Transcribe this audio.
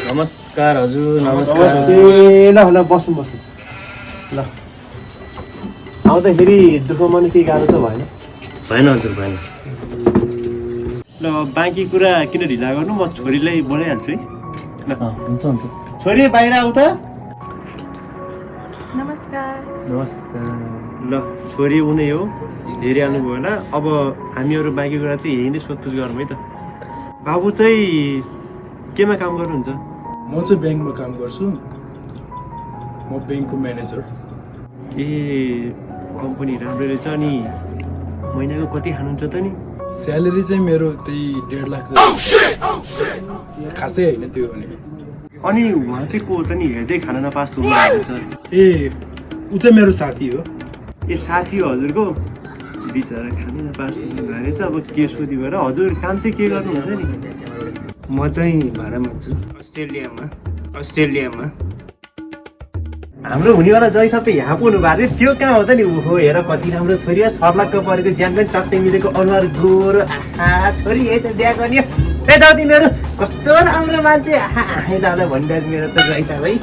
नमस्कार हजुर। नमस्कार। ल ल बस्नु बस्नु ल। आउँदाखेरि दुःख मन केही गाह्रो त भएन? भएन हजुर, भएन। ल बाँकी कुरा किन ढिला गर्नु, म छोरीलाई बोलाइहाल्छु है। ल हुन्छ हुन्छ। छोरी बाहिर आऊ त। नमस्कार। नमस्कार। ल छोरी उनी हो, हेरिहाल्नु भयो होला। अब हामीहरू बाँकी कुरा चाहिँ यही नै सोधपुछ गरौँ है त। बाबु चाहिँ केमा काम गर्नुहुन्छ? म चाहिँ ब्याङ्कमा काम गर्छु। म ब्याङ्कको म्यानेजर। ए कम्पनी राम्रो रहेछ। अनि महिनाको कति खानुहुन्छ त नि? स्यालेरी चाहिँ मेरो त्यही 1.5 लाख जस्तो, खासै होइन त्यो भने। अनि उहाँ चाहिँ को त नि, हेर्दै खाना नपास हुनुहुन्छ? ए ऊ चाहिँ मेरो साथी हो। ए साथी हो हजुरको? बिचरा खाना नपास हुनुभएको रहेछ। अब के सोधी भएर हजुर काम चाहिँ के गर्नुहुन्छ नि? म चाहिँ भाडामा छु अस्ट्रेलियामा। हाम्रो हुनेवाला जय सब त यहाँ पुग्नु भएको थियो, त्यो कहाँ हो त नि? ओहो हेर कति राम्रो छोरी हो, सर्लक्क परेको, ज्यान पनि चट्टै मिलेको, अनुहार गोरो। आहा छोरी यही छ बिहा गर्ने। ए जाऊ तिमीहरू, कस्तो राम्रो मान्छे। आहा दादा भनिरहेको मेरो त जय सब है।